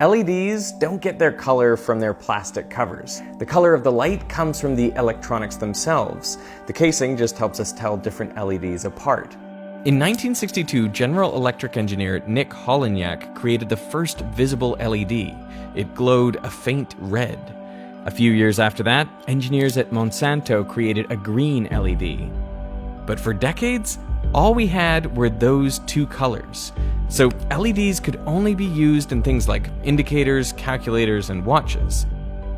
LEDs don't get their color from their plastic covers. The color of the light comes from the electronics themselves. The casing just helps us tell different LEDs apart. In 1962, General Electric engineer Nick Holonyak created the first visible LED. It glowed a faint red. A few years after that, engineers at Monsanto created a green LED. But for decades, all we had were those two colors. So LEDs could only be used in things like indicators, calculators, and watches.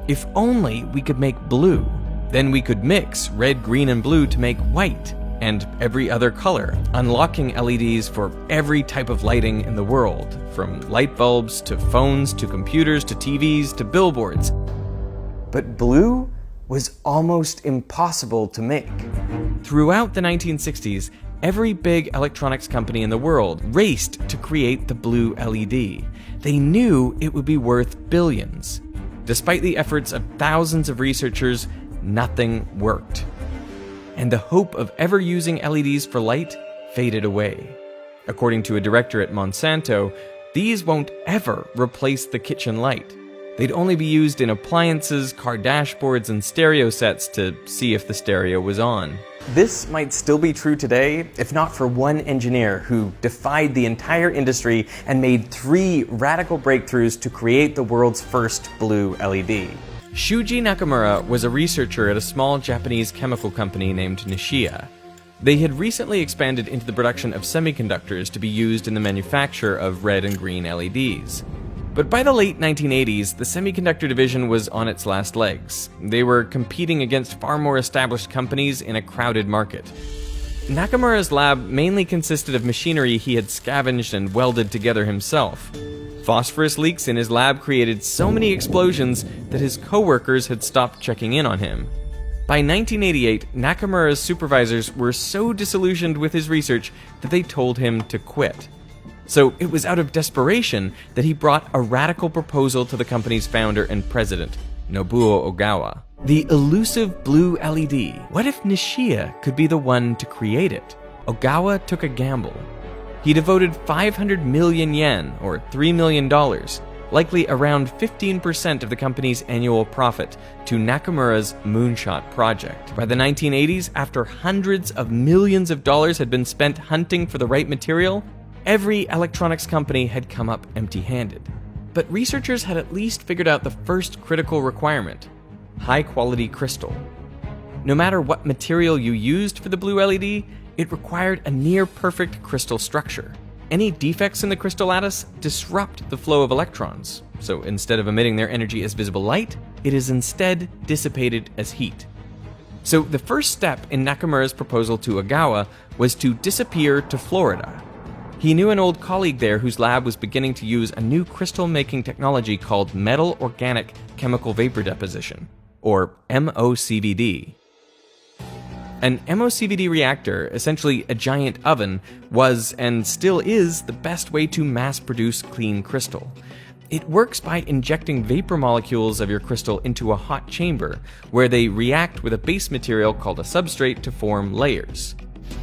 If only we could make blue, then we could mix red, green, and blue to make white, and every other color, unlocking LEDs for every type of lighting in the world, from light bulbs to phones to computers to TVs to billboards. But blue was almost impossible to make. Throughout the 1960s, every big electronics company in the world raced to create the blue LED. They knew it would be worth billions. Despite the efforts of thousands of researchers, nothing worked. And the hope of ever using LEDs for light faded away. According to a director at Monsanto, these won't ever replace the kitchen light. They'd only be used in appliances, car dashboards, and stereo sets to see if the stereo was on. This might still be true today, if not for one engineer who defied the entire industry and made 3 radical breakthroughs to create the world's first blue LED. Shuji Nakamura was a researcher at a small Japanese chemical company named Nishia. They had recently expanded into the production of semiconductors to be used in the manufacture of red and green LEDs. But by the late 1980s, the semiconductor division was on its last legs. They were competing against far more established companies in a crowded market. Nakamura's lab mainly consisted of machinery he had scavenged and welded together himself. Phosphorus leaks in his lab created so many explosions that his co-workers had stopped checking in on him. By 1988, Nakamura's supervisors were so disillusioned with his research that they told him to quit. So it was out of desperation that he brought a radical proposal to the company's founder and president, Nobuo Ogawa. The elusive blue LED. What if Nishia could be the one to create it? Ogawa took a gamble. He devoted 500 million yen, or $3 million, likely around 15% of the company's annual profit, to Nakamura's Moonshot project. By the 1980s, after hundreds of millions of dollars had been spent hunting for the right material, every electronics company had come up empty-handed. But researchers had at least figured out the first critical requirement: high-quality crystal. No matter what material you used for the blue LED, it required a near-perfect crystal structure. Any defects in the crystal lattice disrupt the flow of electrons, so instead of emitting their energy as visible light, it is instead dissipated as heat. So the first step in Nakamura's proposal to Ogawa was to disappear to Florida. He knew an old colleague there whose lab was beginning to use a new crystal-making technology called metal organic chemical vapor deposition, or MOCVD. An MOCVD reactor, essentially a giant oven, was and still is the best way to mass-produce clean crystal. It works by injecting vapor molecules of your crystal into a hot chamber, where they react with a base material called a substrate to form layers.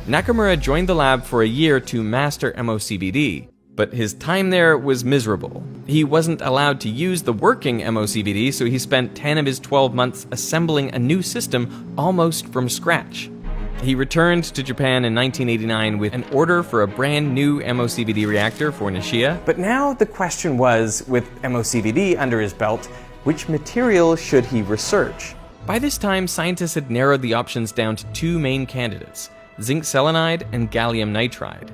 Nakamura joined the lab for a year to master MOCVD, but his time there was miserable. He wasn't allowed to use the working MOCVD, so he spent 10 of his 12 months assembling a new system almost from scratch. He returned to Japan in 1989 with an order for a brand new MOCVD reactor for Nishia. But now the question was, with MOCVD under his belt, which material should he research? By this time, scientists had narrowed the options down to 2 main candidates: zinc selenide and gallium nitride.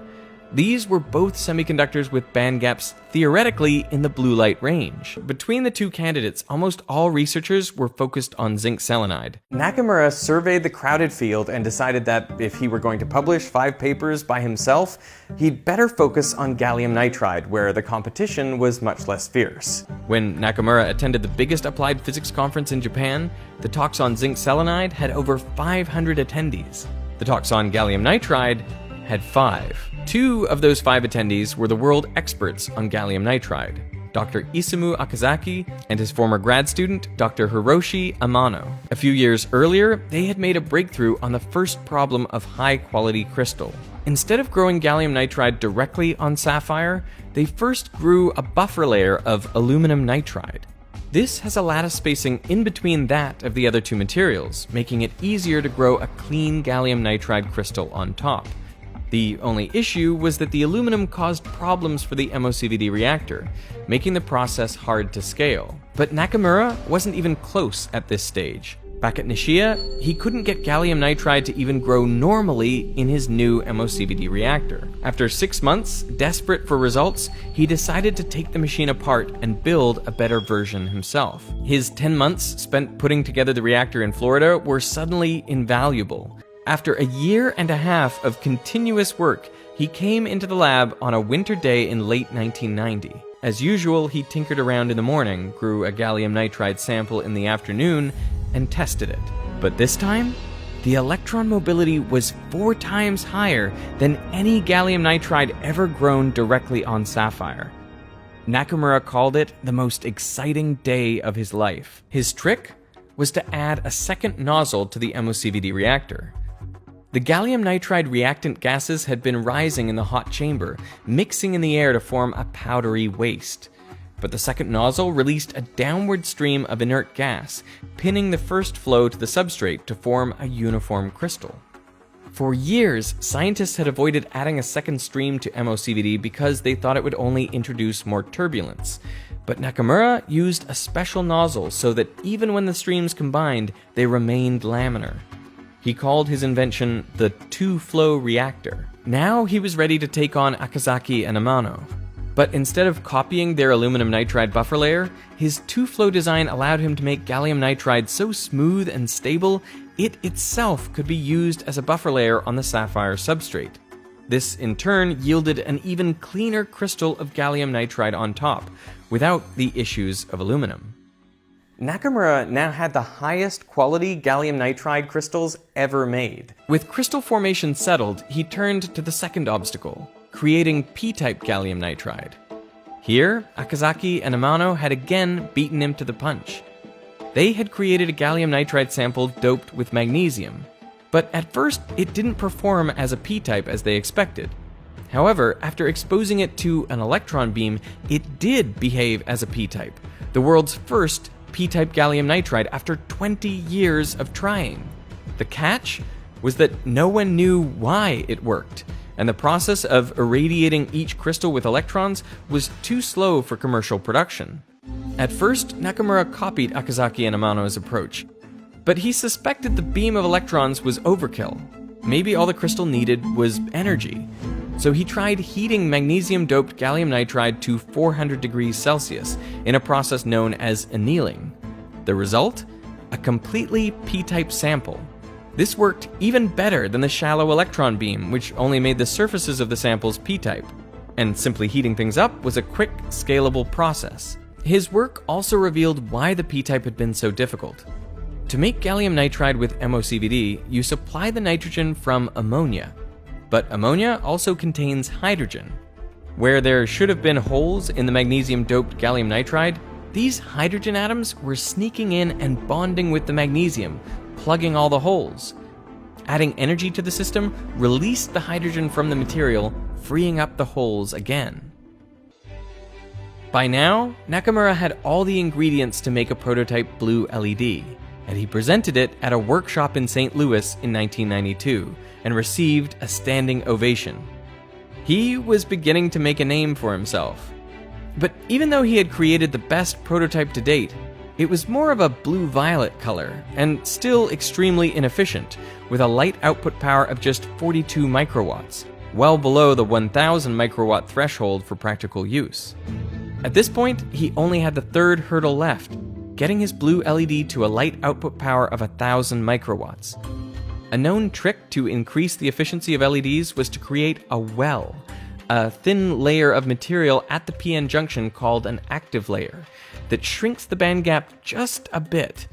These were both semiconductors with band gaps theoretically in the blue light range. Between the 2 candidates, almost all researchers were focused on zinc selenide. Nakamura surveyed the crowded field and decided that if he were going to publish 5 papers by himself, he'd better focus on gallium nitride, where the competition was much less fierce. When Nakamura attended the biggest applied physics conference in Japan, the talks on zinc selenide had over 500 attendees. The talks on gallium nitride had 5. 2 of those 5 attendees were the world experts on gallium nitride, Dr. Isamu Okazaki and his former grad student, Dr. Hiroshi Amano. A few years earlier, they had made a breakthrough on the first problem of high-quality crystal. Instead of growing gallium nitride directly on sapphire, they first grew a buffer layer of aluminum nitride. This has a lattice spacing in between that of the other two materials, making it easier to grow a clean gallium nitride crystal on top. The only issue was that the aluminum caused problems for the MOCVD reactor, making the process hard to scale. But Nakamura wasn't even close at this stage. Back at Nishia, he couldn't get gallium nitride to even grow normally in his new MOCVD reactor. After 6 months, desperate for results, he decided to take the machine apart and build a better version himself. His 10 months spent putting together the reactor in Florida were suddenly invaluable. After a year and a half of continuous work, he came into the lab on a winter day in late 1990. As usual, he tinkered around in the morning, grew a gallium nitride sample in the afternoon, and tested it. But this time, the electron mobility was 4 times higher than any gallium nitride ever grown directly on sapphire. Nakamura called it the most exciting day of his life. His trick was to add a second nozzle to the MOCVD reactor. The gallium nitride reactant gases had been rising in the hot chamber, mixing in the air to form a powdery waste. But the second nozzle released a downward stream of inert gas, pinning the first flow to the substrate to form a uniform crystal. For years, scientists had avoided adding a second stream to MOCVD because they thought it would only introduce more turbulence. But Nakamura used a special nozzle so that even when the streams combined, they remained laminar. He called his invention the two-flow reactor. Now he was ready to take on Akazaki and Amano. But instead of copying their aluminum nitride buffer layer, his two-flow design allowed him to make gallium nitride so smooth and stable, it itself could be used as a buffer layer on the sapphire substrate. This, in turn, yielded an even cleaner crystal of gallium nitride on top, without the issues of aluminum. Nakamura now had the highest quality gallium nitride crystals ever made. With crystal formation settled, he turned to the second obstacle, creating P-type gallium nitride. Here, Akazaki and Amano had again beaten him to the punch. They had created a gallium nitride sample doped with magnesium, but at first it didn't perform as a P-type as they expected. However, after exposing it to an electron beam, it did behave as a P-type, the world's first P-type gallium nitride after 20 years of trying. The catch was that no one knew why it worked, and the process of irradiating each crystal with electrons was too slow for commercial production. At first, Nakamura copied Akazaki and Amano's approach, but he suspected the beam of electrons was overkill. Maybe all the crystal needed was energy. So he tried heating magnesium-doped gallium nitride to 400 degrees Celsius in a process known as annealing. The result? A completely P-type sample. This worked even better than the shallow electron beam, which only made the surfaces of the samples P-type. And simply heating things up was a quick, scalable process. His work also revealed why the P-type had been so difficult. To make gallium nitride with MOCVD, you supply the nitrogen from ammonia. But ammonia also contains hydrogen. Where there should have been holes in the magnesium-doped gallium nitride, these hydrogen atoms were sneaking in and bonding with the magnesium, plugging all the holes. Adding energy to the system released the hydrogen from the material, freeing up the holes again. By now, Nakamura had all the ingredients to make a prototype blue LED, and he presented it at a workshop in St. Louis in 1992, and received a standing ovation. He was beginning to make a name for himself. But even though he had created the best prototype to date, it was more of a blue-violet color, and still extremely inefficient, with a light output power of just 42 microwatts, well below the 1000 microwatt threshold for practical use. At this point, he only had the third hurdle left, getting his blue LED to a light output power of 1000 microwatts. A known trick to increase the efficiency of LEDs was to create a well, a thin layer of material at the PN junction called an active layer, that shrinks the band gap just a bit.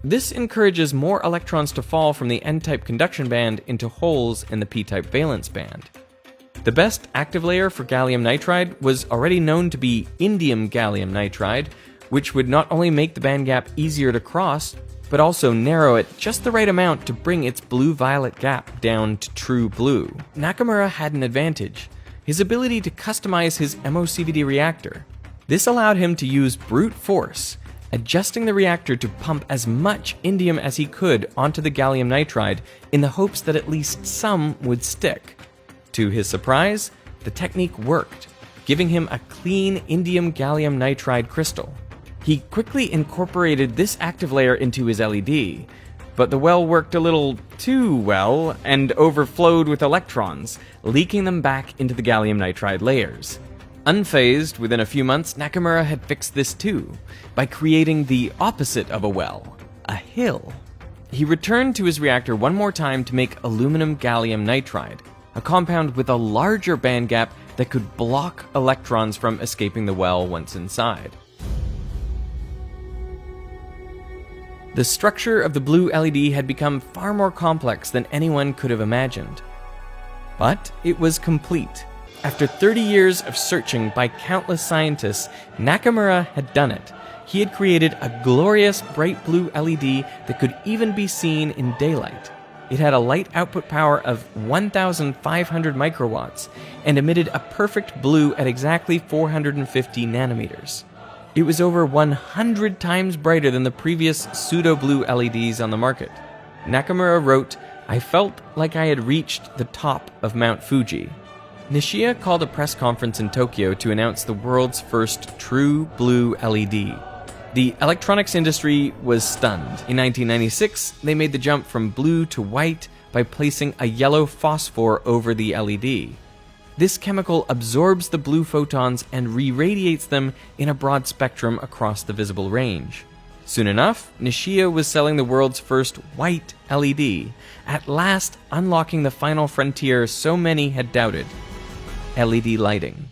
This encourages more electrons to fall from the N-type conduction band into holes in the P-type valence band. The best active layer for gallium nitride was already known to be indium gallium nitride, which would not only make the band gap easier to cross, but also narrow it just the right amount to bring its blue-violet gap down to true blue. Nakamura had an advantage: his ability to customize his MOCVD reactor. This allowed him to use brute force, adjusting the reactor to pump as much indium as he could onto the gallium nitride in the hopes that at least some would stick. To his surprise, the technique worked, giving him a clean indium gallium nitride crystal. He quickly incorporated this active layer into his LED, but the well worked a little too well and overflowed with electrons, leaking them back into the gallium nitride layers. Unfazed, within a few months, Nakamura had fixed this too, by creating the opposite of a well, a hill. He returned to his reactor one more time to make aluminum gallium nitride, a compound with a larger band gap that could block electrons from escaping the well once inside. The structure of the blue LED had become far more complex than anyone could have imagined. But it was complete. After 30 years of searching by countless scientists, Nakamura had done it. He had created a glorious bright blue LED that could even be seen in daylight. It had a light output power of 1,500 microwatts and emitted a perfect blue at exactly 450 nanometers. It was over 100 times brighter than the previous pseudo-blue LEDs on the market. Nakamura wrote, "I felt like I had reached the top of Mount Fuji." Nishia called a press conference in Tokyo to announce the world's first true blue LED. The electronics industry was stunned. In 1996, they made the jump from blue to white by placing a yellow phosphor over the LED. This chemical absorbs the blue photons and re-radiates them in a broad spectrum across the visible range. Soon enough, Nishia was selling the world's first white LED, at last unlocking the final frontier so many had doubted: LED lighting.